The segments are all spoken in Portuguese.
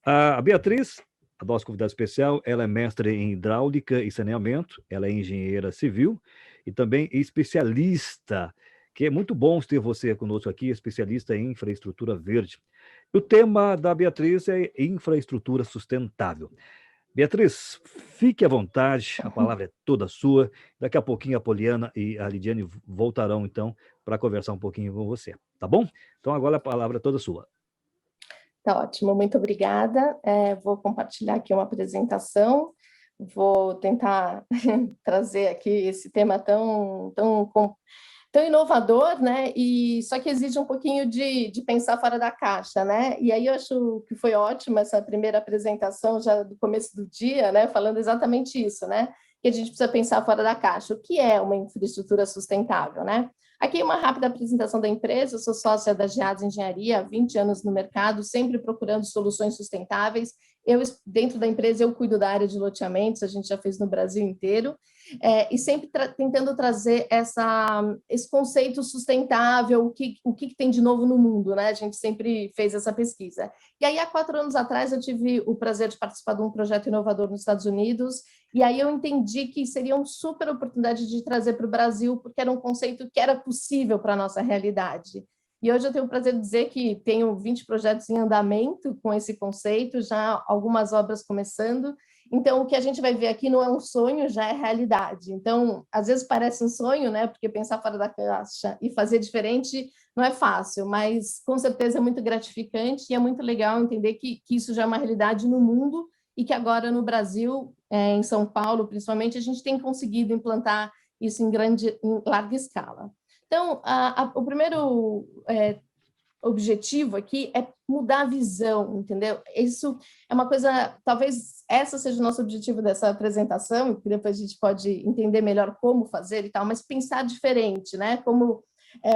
A Beatriz, a nossa convidada especial, ela é mestre em hidráulica e saneamento, ela é engenheira civil e também especialista, que é muito bom ter você conosco aqui, especialista em infraestrutura verde. O tema da Beatriz é infraestrutura sustentável. Beatriz, fique à vontade, a palavra é toda sua. Daqui a pouquinho a Poliana e a Lidiane voltarão, então, para conversar um pouquinho com você, tá bom? Então, agora a palavra é toda sua. Tá ótimo, muito obrigada. Vou compartilhar aqui uma apresentação, vou tentar trazer aqui esse tema tão inovador, né? E só que exige um pouquinho de pensar fora da caixa, né? E aí eu acho que foi ótima essa primeira apresentação já do começo do dia, né? Falando exatamente isso, né? Que a gente precisa pensar fora da caixa. O que é uma infraestrutura sustentável, né? Aqui uma rápida apresentação da empresa. Eu sou sócia da Geads Engenharia há 20 anos no mercado, sempre procurando soluções sustentáveis. Dentro da empresa, eu cuido da área de loteamentos, a gente já fez no Brasil inteiro, e sempre tentando trazer esse conceito sustentável, o que tem de novo no mundo, né? A gente sempre fez essa pesquisa. E aí, há 4 anos atrás, eu tive o prazer de participar de um projeto inovador nos Estados Unidos, e aí eu entendi que seria uma super oportunidade de trazer para o Brasil, porque era um conceito que era possível para a nossa realidade. E hoje eu tenho o prazer de dizer que tenho 20 projetos em andamento com esse conceito, já algumas obras começando. Então, o que a gente vai ver aqui não é um sonho, já é realidade. Então, às vezes parece um sonho, né? Porque pensar fora da caixa e fazer diferente não é fácil, mas com certeza é muito gratificante e é muito legal entender que isso já é uma realidade no mundo e que agora no Brasil, em São Paulo principalmente, a gente tem conseguido implantar isso em larga escala. Então, o primeiro objetivo aqui é mudar a visão, entendeu? Isso é uma coisa, talvez essa seja o nosso objetivo dessa apresentação, que depois a gente pode entender melhor como fazer e tal, mas pensar diferente, né? Como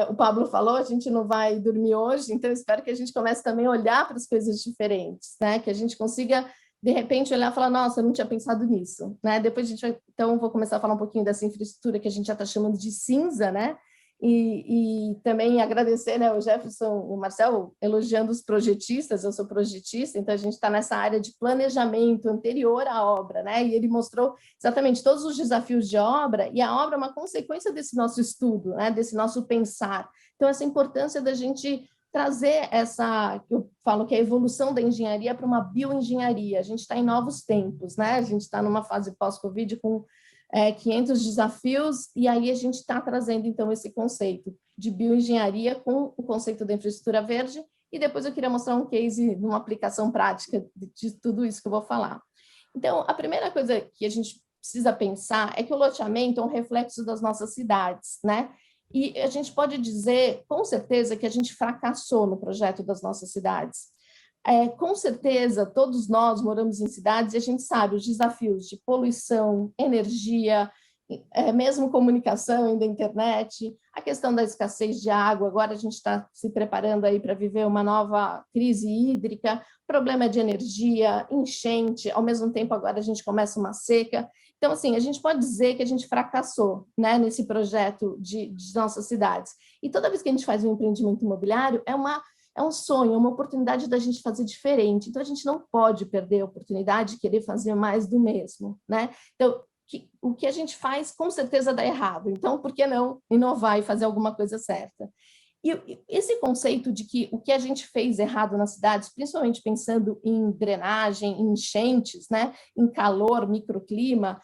o Pablo falou, a gente não vai dormir hoje, então espero que a gente comece também a olhar para as coisas diferentes, né? Que a gente consiga de repente olhar e falar, nossa, eu não tinha pensado nisso, né? Depois a gente vai, então vou começar a falar um pouquinho dessa infraestrutura que a gente já está chamando de cinza, né? E também agradecer, né, o Jefferson, o Marcel, elogiando os projetistas. Eu sou projetista, então a gente está nessa área de planejamento anterior à obra, né? E ele mostrou exatamente todos os desafios de obra, e a obra é uma consequência desse nosso estudo, né? Desse nosso pensar. Então, essa importância da gente trazer eu falo que é a evolução da engenharia para uma bioengenharia. A gente está em novos tempos, né? A gente está numa fase pós-Covid com 500 desafios, e aí a gente está trazendo, então, esse conceito de bioengenharia com o conceito da infraestrutura verde, e depois eu queria mostrar um case, uma aplicação prática de tudo isso que eu vou falar. Então, a primeira coisa que a gente precisa pensar é que o loteamento é um reflexo das nossas cidades, né? E a gente pode dizer, com certeza, que a gente fracassou no projeto das nossas cidades. Com certeza, todos nós moramos em cidades e a gente sabe os desafios de poluição, energia, mesmo comunicação da internet, a questão da escassez de água. Agora a gente está se preparando aí para viver uma nova crise hídrica, problema de energia, enchente, ao mesmo tempo agora a gente começa uma seca. Então, assim, a gente pode dizer que a gente fracassou, né, nesse projeto de nossas cidades. E toda vez que a gente faz um empreendimento imobiliário, é um sonho, é uma oportunidade da gente fazer diferente. Então, a gente não pode perder a oportunidade de querer fazer mais do mesmo, né? Então, o que a gente faz, com certeza, dá errado. Então, por que não inovar e fazer alguma coisa certa? E esse conceito de que o que a gente fez errado nas cidades, principalmente pensando em drenagem, em enchentes, né? Em calor, microclima,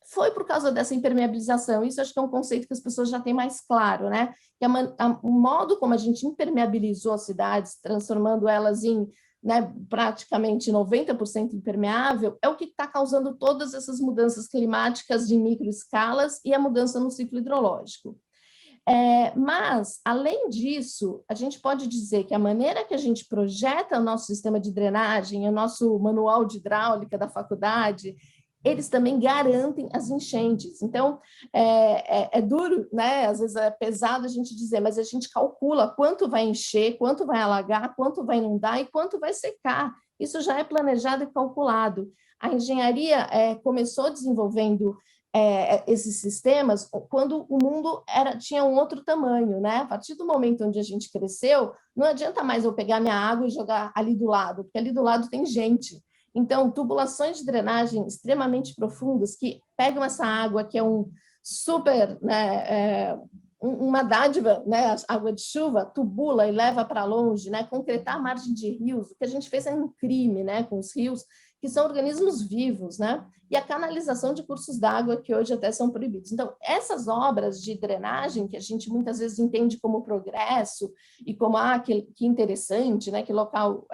foi por causa dessa impermeabilização. Isso acho que é um conceito que as pessoas já têm mais claro, né? Que o modo como a gente impermeabilizou as cidades, transformando elas em, né, praticamente 90% impermeável, é o que está causando todas essas mudanças climáticas de microescalas e a mudança no ciclo hidrológico. Mas, além disso, a gente pode dizer que a maneira que a gente projeta o nosso sistema de drenagem, o nosso manual de hidráulica da faculdade, eles também garantem as enchentes. Então, é duro, né? Às vezes é pesado a gente dizer, mas a gente calcula quanto vai encher, quanto vai alagar, quanto vai inundar e quanto vai secar. Isso já é planejado e calculado. A engenharia começou desenvolvendo esses sistemas quando o mundo tinha um outro tamanho, né? A partir do momento onde a gente cresceu, não adianta mais eu pegar minha água e jogar ali do lado, porque ali do lado tem gente. Então, tubulações de drenagem extremamente profundas que pegam essa água, que é um super, né, uma dádiva, né, a água de chuva, tubula e leva para longe, né, concretar a margem de rios. O que a gente fez é um crime, né, com os rios, que são organismos vivos, né? E a canalização de cursos d'água, que hoje até são proibidos. Então, essas obras de drenagem, que a gente muitas vezes entende como progresso, e como, que interessante, né? Que local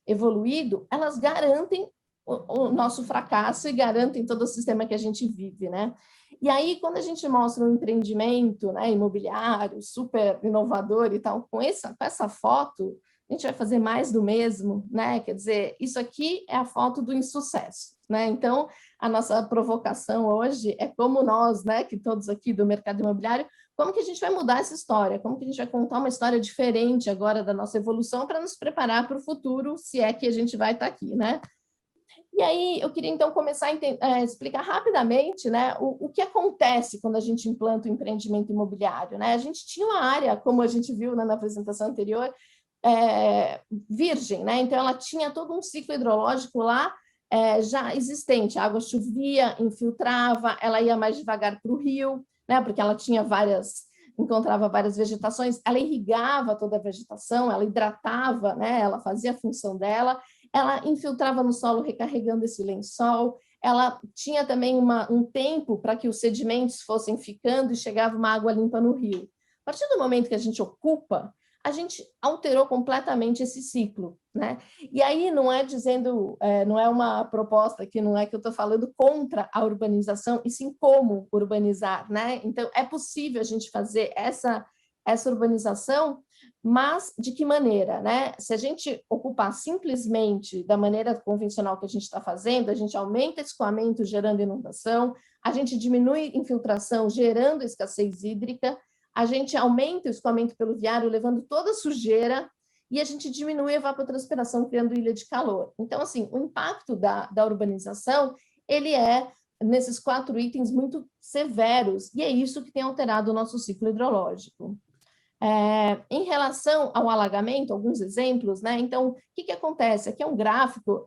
evoluído, elas garantem o nosso fracasso e garantem todo o sistema que a gente vive, né? E aí, quando a gente mostra um empreendimento, né, imobiliário super inovador e tal, com essa foto, a gente vai fazer mais do mesmo, né? Quer dizer, isso aqui é a foto do insucesso, né? Então, a nossa provocação hoje é como nós, né, que todos aqui do mercado imobiliário, como que a gente vai mudar essa história? Como que a gente vai contar uma história diferente agora da nossa evolução para nos preparar para o futuro, se é que a gente vai estar aqui, né? E aí, eu queria, então, começar a explicar rapidamente, né, o que acontece quando a gente implanta o empreendimento imobiliário, né? A gente tinha uma área, como a gente viu, né, na apresentação anterior, virgem, né? Então, ela tinha todo um ciclo hidrológico lá já existente. A água chovia, infiltrava, ela ia mais devagar para o rio, né? Porque ela tinha encontrava várias vegetações, ela irrigava toda a vegetação, ela hidratava, né? Ela fazia a função dela, ela infiltrava no solo, recarregando esse lençol, ela tinha também um tempo para que os sedimentos fossem ficando e chegava uma água limpa no rio. A partir do momento que a gente ocupa, a gente alterou completamente esse ciclo, né? E aí não é dizendo, não é uma proposta que não é que eu estou falando contra a urbanização, e sim como urbanizar, né? Então, é possível a gente fazer essa urbanização, mas de que maneira, né? Se a gente ocupar simplesmente da maneira convencional que a gente está fazendo, a gente aumenta escoamento gerando inundação, a gente diminui infiltração gerando escassez hídrica, a gente aumenta o escoamento peluviário, levando toda a sujeira, e a gente diminui a evapotranspiração, criando ilha de calor. Então, assim, o impacto da urbanização, ele é, nesses 4 itens, muito severos, e é isso que tem alterado o nosso ciclo hidrológico. Em relação ao alagamento, alguns exemplos, né? Então, o que acontece? Aqui é um gráfico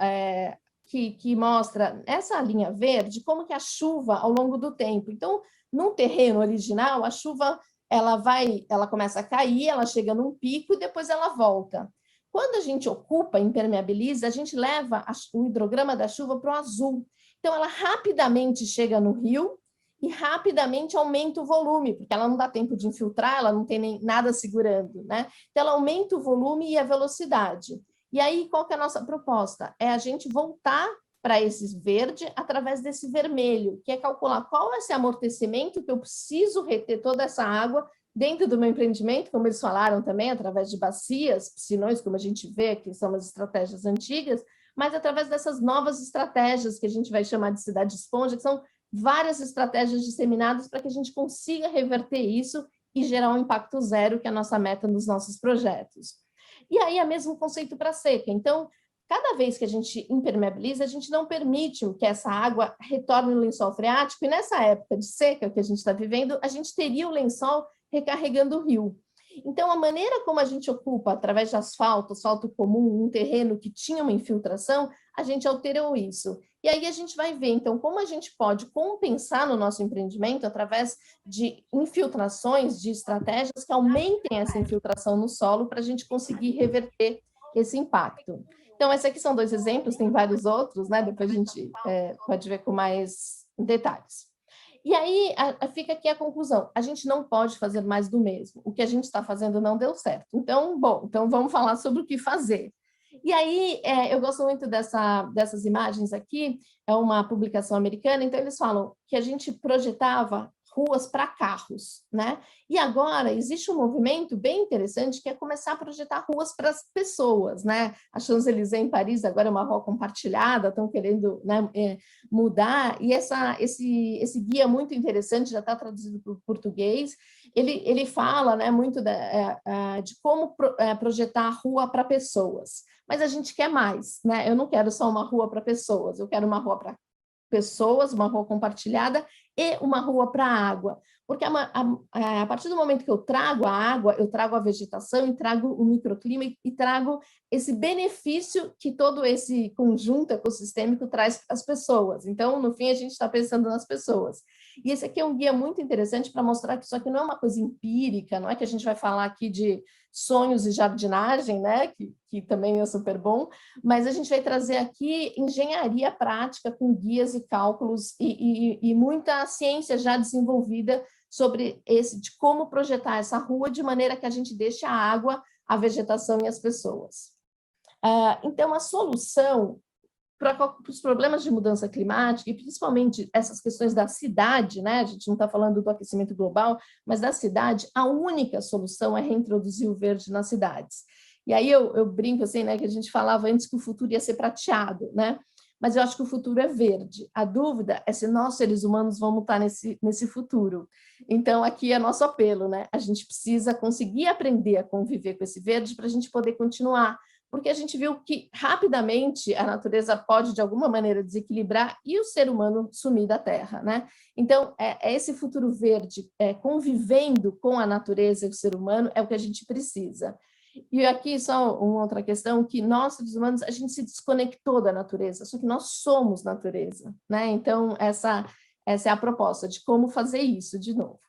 que mostra essa linha verde, como que a chuva ao longo do tempo. Então, num terreno original, a chuva ela começa a cair, ela chega num pico e depois ela volta. Quando a gente ocupa, impermeabiliza, a gente leva o hidrograma da chuva para o azul. Então, ela rapidamente chega no rio e rapidamente aumenta o volume, porque ela não dá tempo de infiltrar, ela não tem nem nada segurando, né? Então, ela aumenta o volume e a velocidade. E aí, qual que é a nossa proposta? É a gente voltar para esse verde através desse vermelho, que é calcular qual é esse amortecimento que eu preciso reter toda essa água dentro do meu empreendimento, como eles falaram também, através de bacias, piscinões, como a gente vê, que são as estratégias antigas, mas através dessas novas estratégias que a gente vai chamar de cidade esponja, que são várias estratégias disseminadas para que a gente consiga reverter isso e gerar um impacto zero, que é a nossa meta nos nossos projetos. E aí é o mesmo conceito para a seca. Então, cada vez que a gente impermeabiliza, a gente não permite que essa água retorne no lençol freático, e nessa época de seca que a gente está vivendo, a gente teria o lençol recarregando o rio. Então, a maneira como a gente ocupa, através de asfalto comum, um terreno que tinha uma infiltração, a gente alterou isso. E aí a gente vai ver, então, como a gente pode compensar no nosso empreendimento através de infiltrações, de estratégias que aumentem essa infiltração no solo para a gente conseguir reverter esse impacto. Então, esses aqui são 2 exemplos, tem vários outros, né? Depois a gente pode ver com mais detalhes. E aí fica aqui a conclusão: a gente não pode fazer mais do mesmo. O que a gente está fazendo não deu certo. Então, então vamos falar sobre o que fazer. E aí, eu gosto muito dessas imagens aqui, é uma publicação americana, então eles falam que a gente projetava ruas para carros, né? E agora existe um movimento bem interessante que é começar a projetar ruas para as pessoas, né? A Champs-Élysées em Paris agora é uma rua compartilhada, estão querendo, né, mudar, e esse guia muito interessante, já está traduzido para o português, ele fala, né, muito de como projetar a rua para pessoas, mas a gente quer mais, né? Eu não quero só uma rua para pessoas, eu quero uma rua para pessoas, uma rua compartilhada e uma rua para água. Porque a partir do momento que eu trago a água, eu trago a vegetação, e trago o microclima e trago esse benefício que todo esse conjunto ecossistêmico traz para as pessoas. Então, no fim, a gente está pensando nas pessoas. E esse aqui é um guia muito interessante para mostrar que isso aqui não é uma coisa empírica, não é que a gente vai falar aqui de sonhos e jardinagem, né? Que também é super bom, mas a gente vai trazer aqui engenharia prática com guias e cálculos e muita ciência já desenvolvida sobre de como projetar essa rua de maneira que a gente deixe a água, a vegetação e as pessoas. Então, a solução para os problemas de mudança climática, e principalmente essas questões da cidade, né? A gente não está falando do aquecimento global, mas da cidade, a única solução é reintroduzir o verde nas cidades. E aí eu brinco assim, né, que a gente falava antes que o futuro ia ser prateado, né? Mas eu acho que o futuro é verde. A dúvida é se nós, seres humanos, vamos estar nesse futuro. Então, aqui é nosso apelo, né? A gente precisa conseguir aprender a conviver com esse verde para a gente poder continuar, porque a gente viu que rapidamente a natureza pode, de alguma maneira, desequilibrar e o ser humano sumir da Terra, né? Então, esse futuro verde, convivendo com a natureza e o ser humano, é o que a gente precisa. E aqui só uma outra questão, que nós, seres humanos, a gente se desconectou da natureza, só que nós somos natureza, né? Então, essa é a proposta de como fazer isso de novo.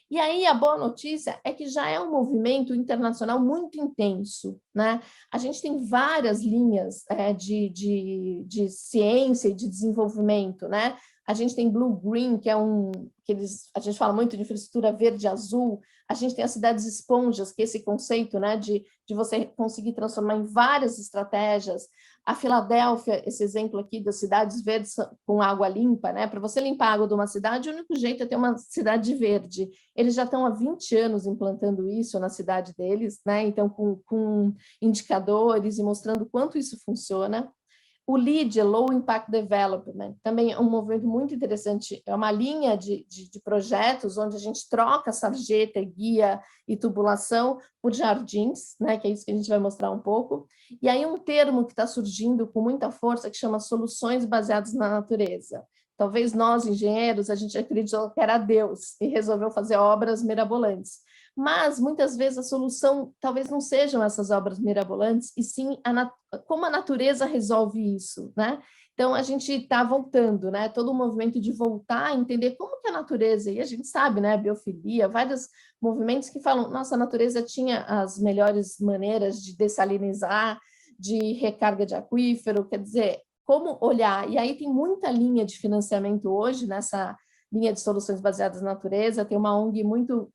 E aí, a boa notícia é que já é um movimento internacional muito intenso, né? A gente tem várias linhas de ciência e de desenvolvimento, né? A gente tem Blue Green, que é a gente fala muito de infraestrutura verde e azul. A gente tem as cidades esponjas, que é esse conceito, né, de você conseguir transformar em várias estratégias. A Filadélfia, esse exemplo aqui das cidades verdes com água limpa, né? Para você limpar a água de uma cidade, o único jeito é ter uma cidade verde. Eles já estão há 20 anos implantando isso na cidade deles, né? Então, com indicadores e mostrando quanto isso funciona. O LEED, Low Impact Development, também é um movimento muito interessante, é uma linha de projetos onde a gente troca sarjeta, guia e tubulação por jardins, né, que é isso que a gente vai mostrar um pouco. E aí um termo que está surgindo com muita força que chama soluções baseadas na natureza. Talvez nós, engenheiros, a gente acreditou que era Deus e resolveu fazer obras mirabolantes. Mas, muitas vezes, a solução talvez não sejam essas obras mirabolantes, e sim como a natureza resolve isso, né? Então, a gente está voltando, né? Todo o movimento de voltar a entender como que a natureza, e a gente sabe, né? Biofilia, vários movimentos que falam, nossa, a natureza tinha as melhores maneiras de dessalinizar, de recarga de aquífero, quer dizer, como olhar, e aí tem muita linha de financiamento hoje nessa linha de soluções baseadas na natureza, tem uma ONG muito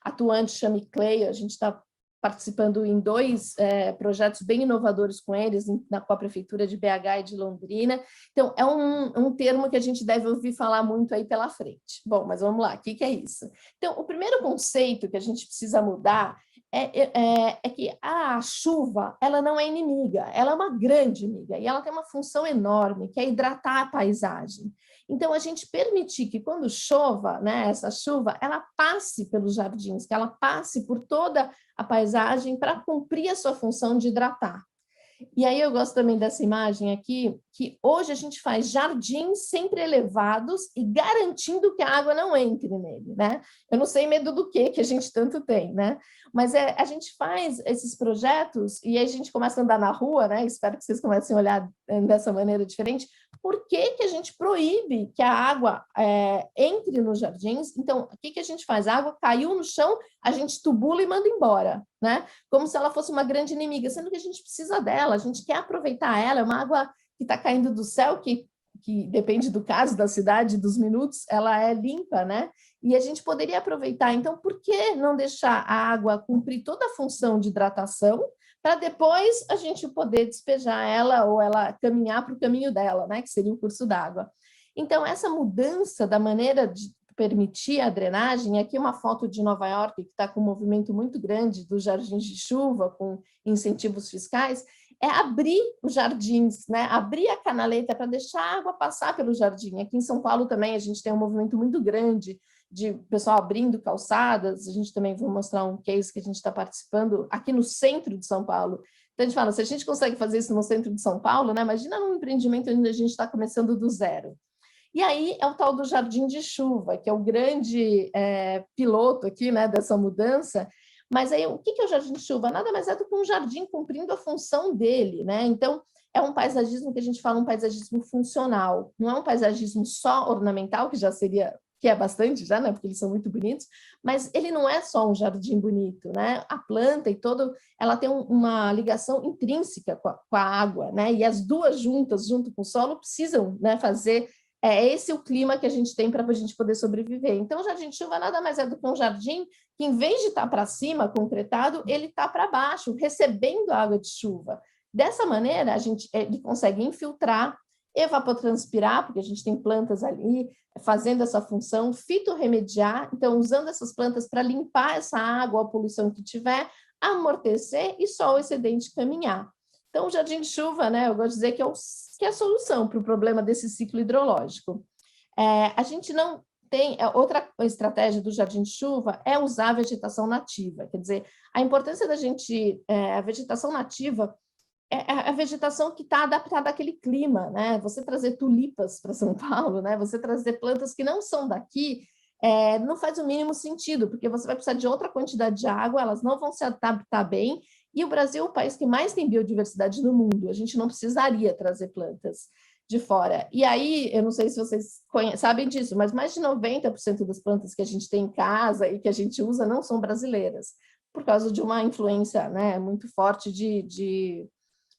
atuante, chama Clay, a gente está participando em 2 projetos bem inovadores com eles, com a Prefeitura de BH e de Londrina. Então, é um termo que a gente deve ouvir falar muito aí pela frente. Bom, mas vamos lá, o que é isso? Então, o primeiro conceito que a gente precisa mudar é que a chuva, ela não é inimiga, ela é uma grande amiga, e ela tem uma função enorme, que é hidratar a paisagem. Então, a gente permitir que quando chova, né, essa chuva, ela passe pelos jardins, que ela passe por toda a paisagem para cumprir a sua função de hidratar. E aí eu gosto também dessa imagem aqui, que hoje a gente faz jardins sempre elevados e garantindo que a água não entre nele, né? Eu não sei medo do que a gente tanto tem, né? Mas a gente faz esses projetos e aí a gente começa a andar na rua, né? Espero que vocês comecem a olhar dessa maneira diferente. Por que a gente proíbe que a água entre nos jardins? Então, o que a gente faz? A água caiu no chão, a gente tubula e manda embora, né? Como se ela fosse uma grande inimiga, sendo que a gente precisa dela, a gente quer aproveitar ela, é uma água que está caindo do céu, que depende do caso da cidade, dos minutos, ela é limpa, né? E a gente poderia aproveitar. Então, por que não deixar a água cumprir toda a função de hidratação, para depois a gente poder despejar ela ou ela caminhar para o caminho dela, né? Que seria o curso d'água. Então, essa mudança da maneira de permitir a drenagem, aqui uma foto de Nova York, que está com um movimento muito grande dos jardins de chuva, com incentivos fiscais, é abrir os jardins, né? Abrir a canaleta para deixar a água passar pelo jardim. Aqui em São Paulo também a gente tem um movimento muito grande de pessoal abrindo calçadas, a gente também vai mostrar um case que a gente está participando aqui no centro de São Paulo. Então a gente fala, se a gente consegue fazer isso no centro de São Paulo, né? Imagina num empreendimento onde a gente está começando do zero. E aí é o tal do jardim de chuva, que é o grande piloto aqui, né, dessa mudança. Mas aí o que é o jardim de chuva? Nada mais é do que um jardim cumprindo a função dele, né? Então, é um paisagismo que a gente fala um paisagismo funcional, não é um paisagismo só ornamental, que já seria, que é bastante já, né? Porque eles são muito bonitos, mas ele não é só um jardim bonito, né? A planta e todo, ela tem uma ligação intrínseca com a água, né? E as duas juntas, junto com o solo, precisam, né, fazer. Esse o clima que a gente tem para a gente poder sobreviver. Então, o jardim de chuva nada mais é do que um jardim que, em vez de estar para cima, concretado, ele está para baixo, recebendo água de chuva. Dessa maneira, ele consegue infiltrar, evapotranspirar, porque a gente tem plantas ali fazendo essa função, fitorremediar, então usando essas plantas para limpar essa água, a poluição que tiver, amortecer e só o excedente caminhar. Então, o jardim de chuva, né, eu gosto de dizer que é a solução para o problema desse ciclo hidrológico. A gente não tem... Outra estratégia do jardim de chuva é usar a vegetação nativa, quer dizer, a importância da gente... a vegetação nativa é a vegetação que está adaptada àquele clima, né? Você trazer tulipas para São Paulo, né? Você trazer plantas que não são daqui, não faz o mínimo sentido, porque você vai precisar de outra quantidade de água, elas não vão se adaptar bem, e o Brasil é o país que mais tem biodiversidade no mundo, a gente não precisaria trazer plantas de fora. E aí, eu não sei se vocês sabem disso, mas mais de 90% das plantas que a gente tem em casa e que a gente usa não são brasileiras, por causa de uma influência, né, muito forte de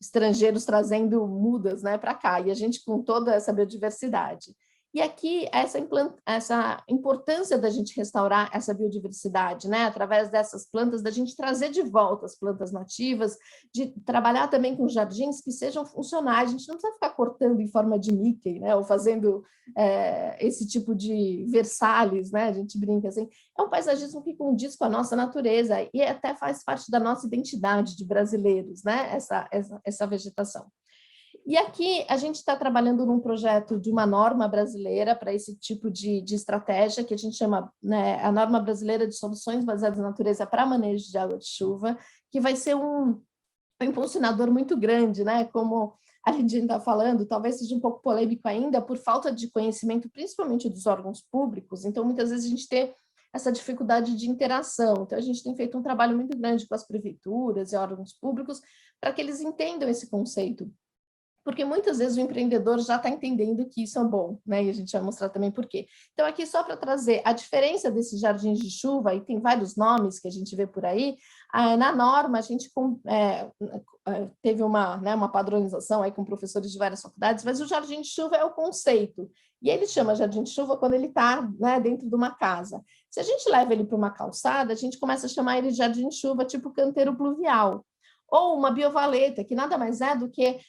estrangeiros trazendo mudas, né, para cá, e a gente com toda essa biodiversidade. E aqui, essa importância da gente restaurar essa biodiversidade, né, através dessas plantas, da gente trazer de volta as plantas nativas, de trabalhar também com jardins que sejam funcionais, a gente não precisa ficar cortando em forma de Mickey, né, ou fazendo esse tipo de Versalhes, né, a gente brinca assim, é um paisagismo que condiz com a nossa natureza e até faz parte da nossa identidade de brasileiros, né, essa vegetação. E aqui a gente está trabalhando num projeto de uma norma brasileira para esse tipo de estratégia, que a gente chama, né, a Norma Brasileira de Soluções Baseadas na Natureza para Manejo de Água de Chuva, que vai ser um impulsionador muito grande, né? Como a gente está falando, talvez seja um pouco polêmico ainda, por falta de conhecimento, principalmente dos órgãos públicos, então muitas vezes a gente tem essa dificuldade de interação, então a gente tem feito um trabalho muito grande com as prefeituras e órgãos públicos para que eles entendam esse conceito, porque muitas vezes o empreendedor já está entendendo que isso é bom, né? E a gente vai mostrar também por quê. Então, aqui só para trazer a diferença desses jardins de chuva, e tem vários nomes que a gente vê por aí, na norma a gente teve uma padronização aí com professores de várias faculdades, mas o jardim de chuva é o conceito, e ele chama jardim de chuva quando ele está, né, dentro de uma casa. Se a gente leva ele para uma calçada, a gente começa a chamar ele de jardim de chuva tipo canteiro pluvial, ou uma biovaleta, que nada mais é do que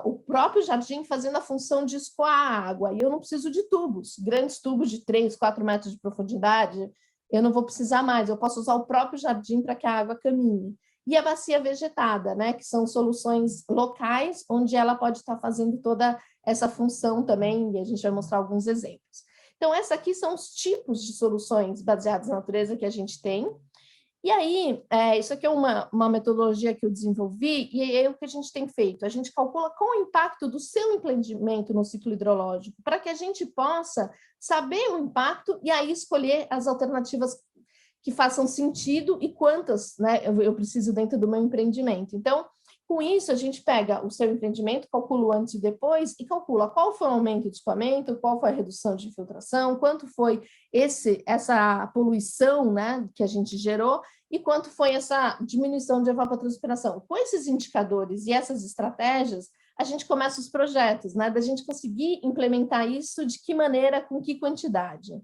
o próprio jardim fazendo a função de escoar a água, e eu não preciso de tubos, grandes tubos de 3, 4 metros de profundidade, eu não vou precisar mais, eu posso usar o próprio jardim para que a água caminhe. E a bacia vegetada, né, que são soluções locais, onde ela pode estar fazendo toda essa função também, e a gente vai mostrar alguns exemplos. Então, esses aqui são os tipos de soluções baseadas na natureza que a gente tem. E aí, isso aqui é uma metodologia que eu desenvolvi, e aí o que a gente tem feito? A gente calcula qual o impacto do seu empreendimento no ciclo hidrológico, para que a gente possa saber o impacto e aí escolher as alternativas que façam sentido e quantas, né, eu preciso dentro do meu empreendimento. Então, com isso, a gente pega o seu empreendimento, calcula o antes e depois e calcula qual foi o aumento de escoamento, qual foi a redução de infiltração, quanto foi essa poluição, né, que a gente gerou e quanto foi essa diminuição de evapotranspiração. Com esses indicadores e essas estratégias, a gente começa os projetos, né, da gente conseguir implementar isso, de que maneira, com que quantidade.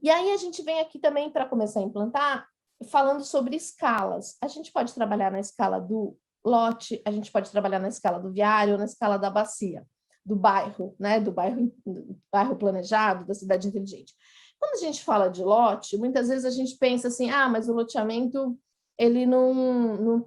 E aí a gente vem aqui também para começar a implantar, falando sobre escalas. A gente pode trabalhar na escala do lote, a gente pode trabalhar na escala do viário, na escala da bacia, do bairro, né, do bairro planejado, da cidade inteligente. Quando a gente fala de lote, muitas vezes a gente pensa assim, mas o loteamento, ele não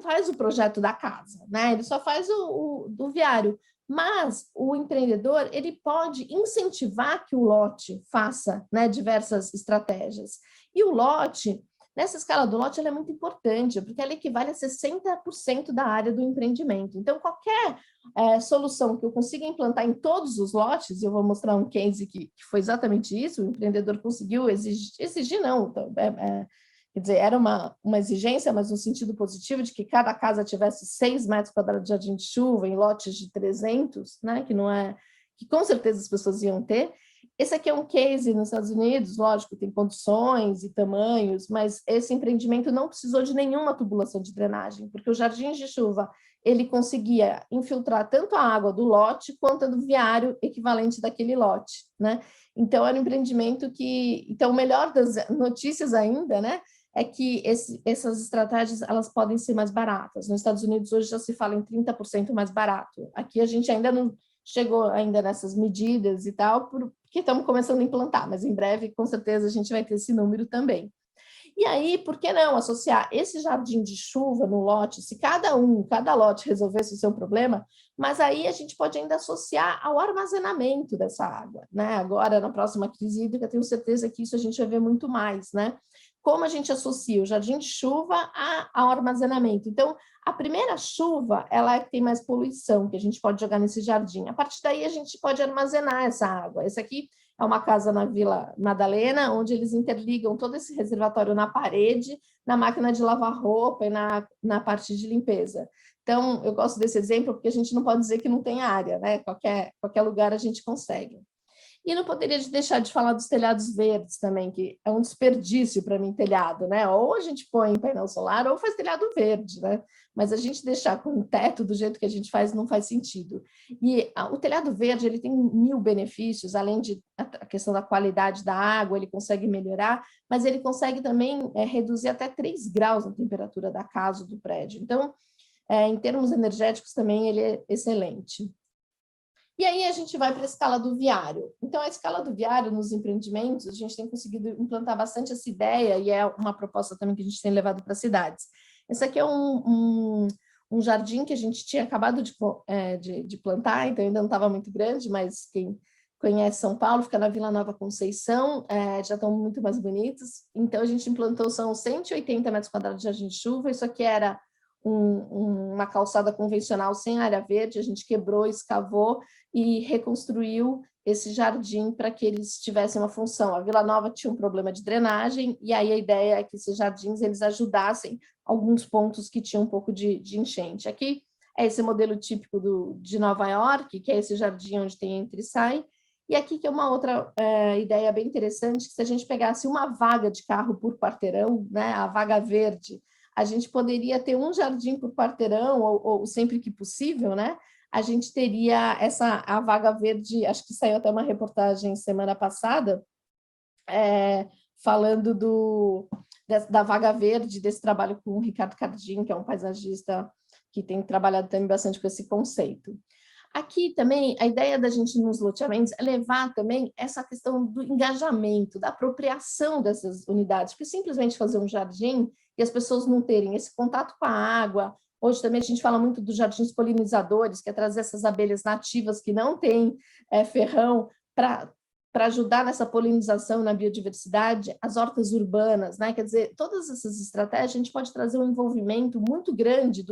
faz o projeto da casa, né? Ele só faz o do viário. Mas o empreendedor, ele pode incentivar que o lote faça, né, diversas estratégias. E o lote, Nessa escala do lote, ela é muito importante, porque ela equivale a 60% da área do empreendimento. Então, qualquer solução que eu consiga implantar em todos os lotes, eu vou mostrar um case que foi exatamente isso, o empreendedor conseguiu exigir não, quer dizer, era uma exigência, mas no sentido positivo, de que cada casa tivesse 6 metros quadrados de jardim de chuva em lotes de 300, né, que com certeza as pessoas iam ter. Esse aqui é um case nos Estados Unidos, lógico, tem condições e tamanhos, mas esse empreendimento não precisou de nenhuma tubulação de drenagem, porque o jardim de chuva, ele conseguia infiltrar tanto a água do lote quanto a do viário equivalente daquele lote, né? Então, era um empreendimento que... Então, o melhor das notícias ainda, né, é que essas estratégias, elas podem ser mais baratas. Nos Estados Unidos, hoje já se fala em 30% mais barato. Aqui a gente ainda não chegou ainda nessas medidas e tal, porque estamos começando a implantar, mas em breve, com certeza, a gente vai ter esse número também. E aí, por que não associar esse jardim de chuva no lote, se cada lote resolvesse o seu problema, mas aí a gente pode ainda associar ao armazenamento dessa água, né? Agora, na próxima crise hídrica, tenho certeza que isso a gente vai ver muito mais, né? Como a gente associa o jardim de chuva ao armazenamento. Então, a primeira chuva, ela é que tem mais poluição, que a gente pode jogar nesse jardim. A partir daí, a gente pode armazenar essa água. Esse aqui é uma casa na Vila Madalena, onde eles interligam todo esse reservatório na parede, na máquina de lavar roupa e na parte de limpeza. Então, eu gosto desse exemplo porque a gente não pode dizer que não tem área, né? Qualquer lugar a gente consegue. E não poderia deixar de falar dos telhados verdes também, que é um desperdício para mim, telhado, né? Ou a gente põe painel solar ou faz telhado verde, né? Mas a gente deixar com o teto do jeito que a gente faz não faz sentido. E o telhado verde, ele tem 1000 benefícios, além de a questão da qualidade da água, ele consegue melhorar, mas ele consegue também reduzir até 3 graus a temperatura da casa, do prédio. Então, em termos energéticos também ele é excelente. E aí a gente vai para a escala do viário. Então, a escala do viário nos empreendimentos, a gente tem conseguido implantar bastante essa ideia, e é uma proposta também que a gente tem levado para as cidades. Esse aqui é um jardim que a gente tinha acabado de plantar, então ainda não estava muito grande, mas quem conhece São Paulo, fica na Vila Nova Conceição, já estão muito mais bonitos. Então, a gente implantou, são 180 metros quadrados de jardim de chuva, isso aqui era uma calçada convencional sem área verde, a gente quebrou, escavou e reconstruiu esse jardim para que eles tivessem uma função. A Vila Nova tinha um problema de drenagem, e aí a ideia é que esses jardins eles ajudassem alguns pontos que tinham um pouco de enchente. Aqui é esse modelo típico de Nova York, que é esse jardim onde tem entra e sai, e aqui que é uma outra ideia bem interessante, que se a gente pegasse uma vaga de carro por quarteirão, né, a vaga verde, a gente poderia ter um jardim por quarteirão, ou sempre que possível, né? A gente teria a vaga verde, acho que saiu até uma reportagem semana passada, falando da vaga verde, desse trabalho com o Ricardo Cardim, que é um paisagista que tem trabalhado também bastante com esse conceito. Aqui também, a ideia da gente nos loteamentos é levar também essa questão do engajamento, da apropriação dessas unidades, porque simplesmente fazer um jardim e as pessoas não terem esse contato com a água. Hoje também a gente fala muito dos jardins polinizadores, que é trazer essas abelhas nativas que não têm ferrão para ajudar nessa polinização na biodiversidade, as hortas urbanas, né? Quer dizer, todas essas estratégias a gente pode trazer um envolvimento muito grande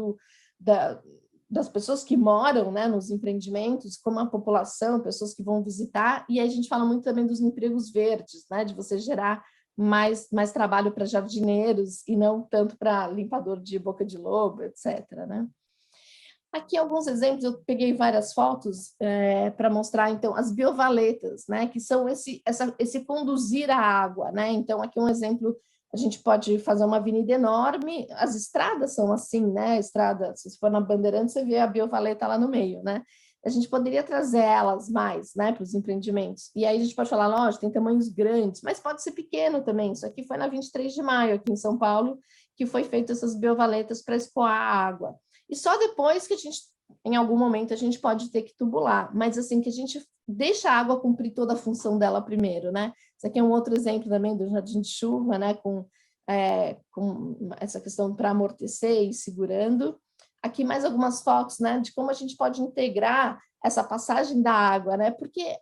das pessoas que moram, né, nos empreendimentos, como a população, pessoas que vão visitar, e aí a gente fala muito também dos empregos verdes, né, de você gerar mais trabalho para jardineiros e não tanto para limpador de boca de lobo, etc., né? Aqui alguns exemplos, eu peguei várias fotos para mostrar, então, as biovaletas, né, que são esse conduzir a água, né? Então, aqui um exemplo, a gente pode fazer uma avenida enorme, as estradas são assim, né? A estrada, se você for na Bandeirantes, você vê a biovaleta lá no meio, né? A gente poderia trazer elas mais, né, para os empreendimentos. E aí a gente pode falar, lógico, tem tamanhos grandes, mas pode ser pequeno também. Isso aqui foi na 23 de maio, aqui em São Paulo, que foi feito essas biovaletas para escoar a água. E só depois que a gente, em algum momento, a gente pode ter que tubular, mas assim, que a gente deixa a água cumprir toda a função dela primeiro, né? Isso aqui é um outro exemplo também do jardim de chuva, né? Com essa questão para amortecer e segurando. Aqui mais algumas fotos, né? De como a gente pode integrar essa passagem da água, né? Porque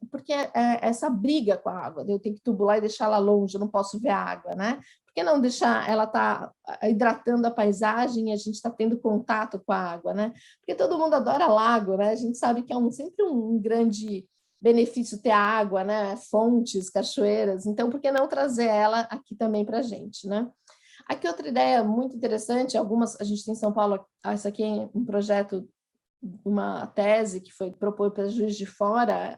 essa briga com a água, eu tenho que tubular e deixá-la longe, eu não posso ver a água, né? Porque que não deixar ela estar hidratando a paisagem e a gente está tendo contato com a água, né? Porque todo mundo adora lago, né? A gente sabe que é sempre um grande benefício ter água, né? Fontes, cachoeiras. Então, por que não trazer ela aqui também para a gente, né? Aqui outra ideia muito interessante, algumas a gente tem em São Paulo, essa aqui é um projeto, uma tese que foi proposta para Juiz de Fora,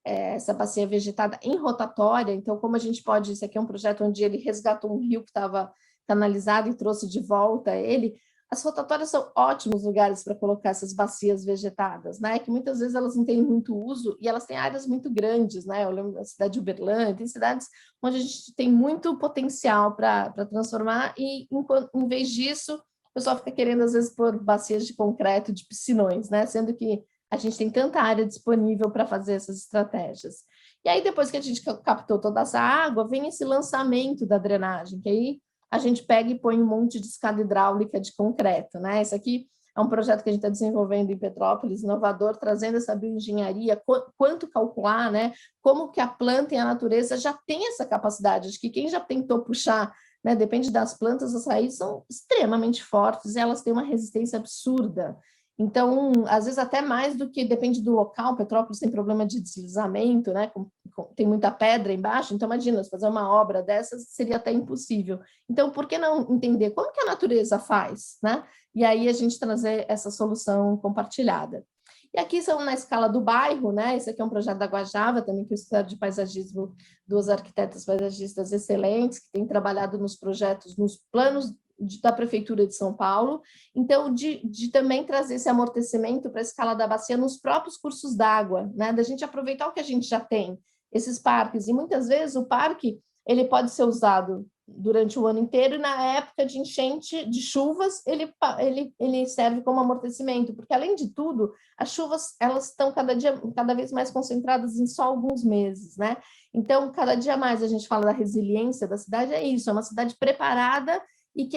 essa bacia vegetada em rotatória. Então, como a gente pode, esse aqui é um projeto onde ele resgatou um rio que estava canalizado e trouxe de volta ele. As rotatórias são ótimos lugares para colocar essas bacias vegetadas, né? Que muitas vezes elas não têm muito uso e elas têm áreas muito grandes, né? Eu lembro da cidade de Uberlândia, tem cidades onde a gente tem muito potencial para transformar e, em vez disso, o pessoal fica querendo, às vezes, pôr bacias de concreto, de piscinões, né? Sendo que a gente tem tanta área disponível para fazer essas estratégias. E aí, depois que a gente captou toda essa água, vem esse lançamento da drenagem, que aí a gente pega e põe um monte de escada hidráulica de concreto, né? Esse aqui é um projeto que a gente está desenvolvendo em Petrópolis, inovador, trazendo essa bioengenharia, quanto calcular, né? Como que a planta e a natureza já têm essa capacidade. Acho que quem já tentou puxar, né? Depende das plantas, as raízes são extremamente fortes e elas têm uma resistência absurda. Então, às vezes até mais do que, depende do local, Petrópolis tem problema de deslizamento, né? Tem muita pedra embaixo, então imagina, se fazer uma obra dessas seria até impossível. Então, por que não entender como que a natureza faz, né? E aí a gente trazer essa solução compartilhada. E aqui são na escala do bairro, né? Esse aqui é um projeto da Guajava, também que é o Escritório de Paisagismo, duas arquitetas paisagistas excelentes, que têm trabalhado nos projetos, nos planos da Prefeitura de São Paulo, então de também trazer esse amortecimento para a escala da bacia nos próprios cursos d'água, né? Da gente aproveitar o que a gente já tem, esses parques, e muitas vezes o parque ele pode ser usado durante o ano inteiro e na época de enchente, de chuvas, ele serve como amortecimento, porque além de tudo, as chuvas elas estão cada vez mais concentradas em só alguns meses, né? Então, cada dia mais a gente fala da resiliência da cidade, é isso, é uma cidade preparada e que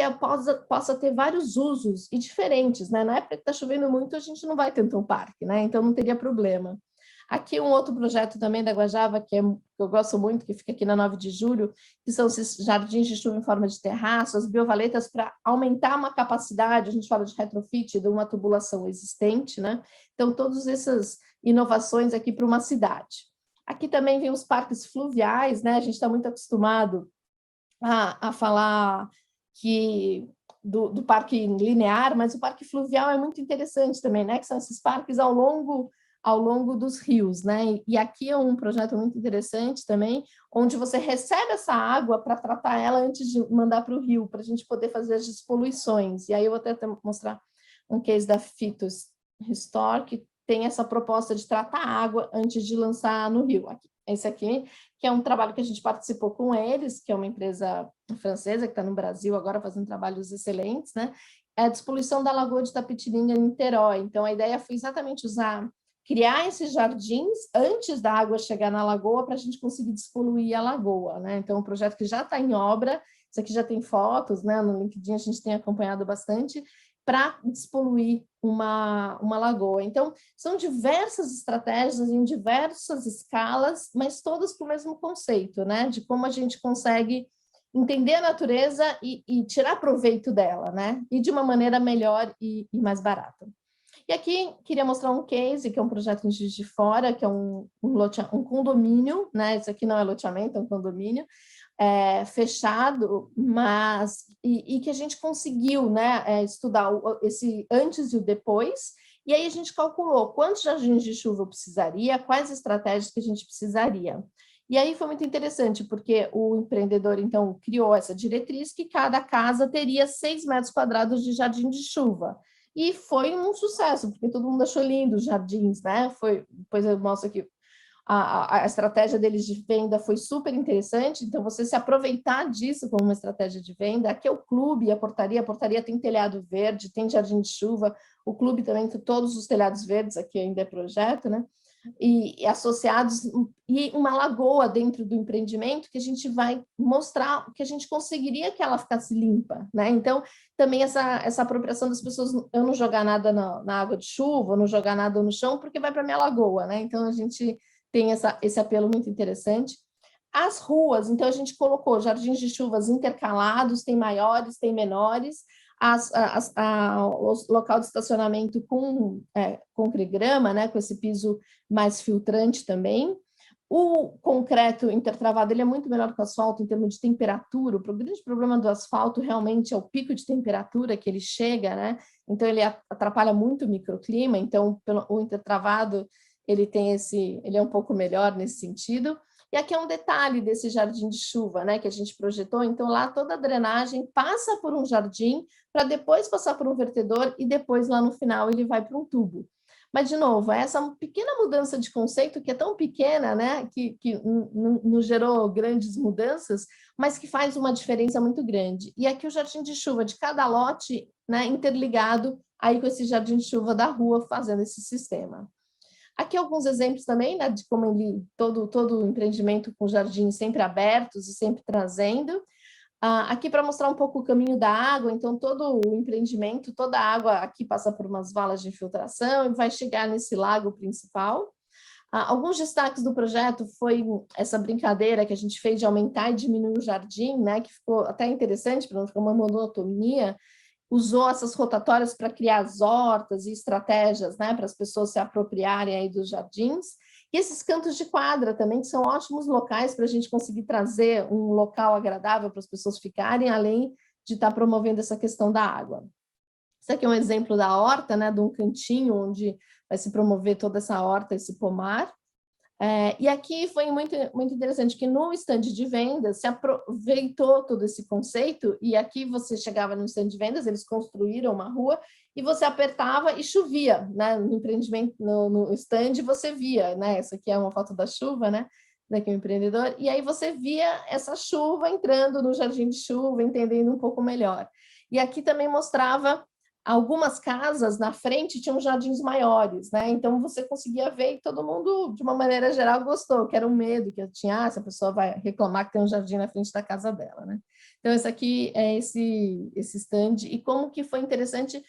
possa ter vários usos e diferentes, né? Na época que está chovendo muito, a gente não vai ter um parque, né? Então não teria problema. Aqui um outro projeto também da Guajava, que eu gosto muito, que fica aqui na 9 de julho, que são esses jardins de chuva em forma de terraço, as biovaletas para aumentar uma capacidade, a gente fala de retrofit, de uma tubulação existente, né? Então, todas essas inovações aqui para uma cidade. Aqui também vem os parques fluviais, né? A gente está muito acostumado a falar que do parque linear, mas o parque fluvial é muito interessante também, né? Que são esses parques ao longo dos rios, né? E aqui é um projeto muito interessante também, onde você recebe essa água para tratar ela antes de mandar para o rio, para a gente poder fazer as despoluições. E aí eu vou até mostrar um case da Phytos Restore, que tem essa proposta de tratar a água antes de lançar no rio. Esse aqui, que é um trabalho que a gente participou com eles, que é uma empresa francesa que está no Brasil agora fazendo trabalhos excelentes, né? É a despoluição da Lagoa de Tapetininga, em Niterói. Então, a ideia foi exatamente criar esses jardins antes da água chegar na lagoa para a gente conseguir despoluir a lagoa, né? Então, um projeto que já está em obra, isso aqui já tem fotos, né? No LinkedIn a gente tem acompanhado bastante, para despoluir uma lagoa. Então, são diversas estratégias em diversas escalas, mas todas com o mesmo conceito, né? De como a gente consegue entender a natureza e tirar proveito dela, né? E de uma maneira melhor e mais barata. E aqui queria mostrar um case, que é um projeto em Juiz de Fora, que é um condomínio, né? Isso aqui não é loteamento, é um condomínio, fechado, mas e que a gente conseguiu, né, estudar esse antes e o depois, e aí a gente calculou quantos jardins de chuva eu precisaria, quais estratégias que a gente precisaria. E aí foi muito interessante, porque o empreendedor, então, criou essa diretriz que cada casa teria 6 metros quadrados de jardim de chuva. E foi um sucesso, porque todo mundo achou lindo os jardins, né? Depois eu mostro aqui a estratégia deles de venda foi super interessante, então você se aproveitar disso como uma estratégia de venda. Aqui é o clube, a portaria tem telhado verde, tem jardim de chuva, o clube também tem todos os telhados verdes, aqui ainda é projeto, né? E associados, e uma lagoa dentro do empreendimento que a gente vai mostrar que a gente conseguiria que ela ficasse limpa, né? Então, também essa apropriação das pessoas, eu não jogar nada na água de chuva, eu não jogar nada no chão, porque vai para minha lagoa, né? Então, a gente tem esse apelo muito interessante. As ruas, então a gente colocou jardins de chuvas intercalados, tem maiores, tem menores, o local de estacionamento com concregrama, né, com esse piso mais filtrante também. O concreto intertravado ele é muito melhor que o asfalto em termos de temperatura. O grande problema do asfalto realmente é o pico de temperatura que ele chega, né? Então ele atrapalha muito o microclima. Então o intertravado ele é um pouco melhor nesse sentido. E aqui é um detalhe desse jardim de chuva, né, que a gente projetou. Então lá toda a drenagem passa por um jardim para depois passar por um vertedor e depois lá no final ele vai para um tubo. Mas, de novo, essa pequena mudança de conceito, que é tão pequena, né, que não gerou grandes mudanças, mas que faz uma diferença muito grande. E aqui o jardim de chuva de cada lote, né, interligado aí com esse jardim de chuva da rua, fazendo esse sistema. Aqui alguns exemplos também, né, de como todo o empreendimento com jardins sempre abertos e sempre trazendo. Aqui para mostrar um pouco o caminho da água, então todo o empreendimento, toda a água aqui passa por umas valas de infiltração e vai chegar nesse lago principal. Alguns destaques do projeto foi essa brincadeira que a gente fez de aumentar e diminuir o jardim, né, que ficou até interessante, para não ficar uma monotonia. Usou essas rotatórias para criar as hortas e estratégias, né, para as pessoas se apropriarem aí dos jardins. E esses cantos de quadra também, que são ótimos locais para a gente conseguir trazer um local agradável para as pessoas ficarem, além de estar promovendo essa questão da água. Esse aqui é um exemplo da horta, né, de um cantinho onde vai se promover toda essa horta, esse pomar. E aqui foi muito interessante que no stand de vendas se aproveitou todo esse conceito, e aqui você chegava no stand de vendas, eles construíram uma rua, e você apertava e chovia, né? No empreendimento, no stand você via, né? Essa aqui é uma foto da chuva, né? Daqui o empreendedor, e aí você via essa chuva entrando no jardim de chuva, entendendo um pouco melhor. E aqui também mostrava algumas casas na frente tinham jardins maiores, né? Então você conseguia ver e todo mundo, de uma maneira geral, gostou, que era um medo que eu tinha, se a pessoa vai reclamar que tem um jardim na frente da casa dela, né? Então esse aqui é esse stand, e como que foi interessante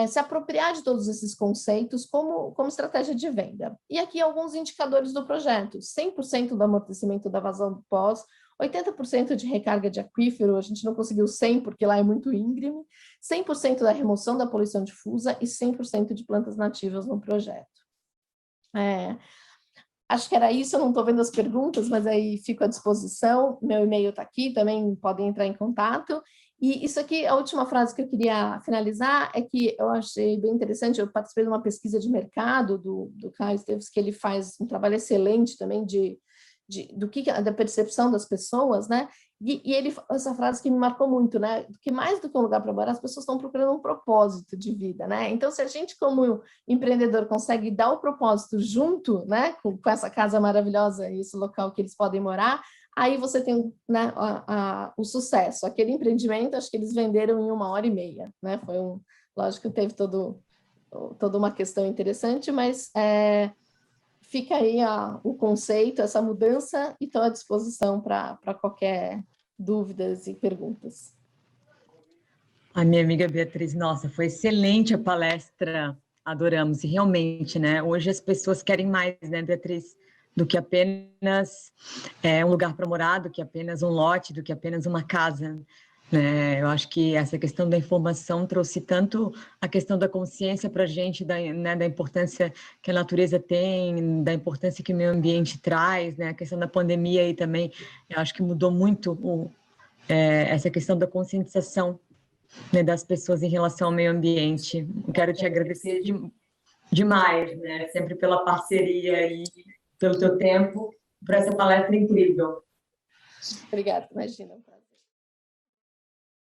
se apropriar de todos esses conceitos como estratégia de venda. E aqui alguns indicadores do projeto: 100% do amortecimento da vazão do pós, 80% de recarga de aquífero, a gente não conseguiu 100 porque lá é muito íngreme, 100% da remoção da poluição difusa e 100% de plantas nativas no projeto. Acho que era isso, eu não estou vendo as perguntas, mas aí fico à disposição, meu e-mail está aqui, também podem entrar em contato. E isso aqui, a última frase que eu queria finalizar é que eu achei bem interessante, eu participei de uma pesquisa de mercado do Caio Esteves, que ele faz um trabalho excelente também da percepção das pessoas, né? E ele, essa frase que me marcou muito, né? Que mais do que um lugar para morar, as pessoas estão procurando um propósito de vida, né? Então, se a gente, como empreendedor, consegue dar o propósito junto, né, com essa casa maravilhosa e esse local que eles podem morar, aí você tem, né, o sucesso. Aquele empreendimento, acho que eles venderam em 1h30, né? Lógico que teve toda uma questão interessante, mas fica aí o conceito, essa mudança, e estou à disposição para qualquer dúvidas e perguntas. A minha amiga Beatriz, nossa, foi excelente a palestra, adoramos. E realmente, né, hoje as pessoas querem mais, né, Beatriz, do que apenas um lugar para morar, do que apenas um lote, do que apenas uma casa. Eu acho que essa questão da informação trouxe tanto a questão da consciência para a gente, da importância que a natureza tem, da importância que o meio ambiente traz, né? A questão da pandemia aí também, eu acho que mudou muito essa questão da conscientização, né, das pessoas em relação ao meio ambiente. Quero te agradecer demais, né? Sempre pela parceria e pelo teu tempo, por essa palestra incrível. Obrigada, imagina.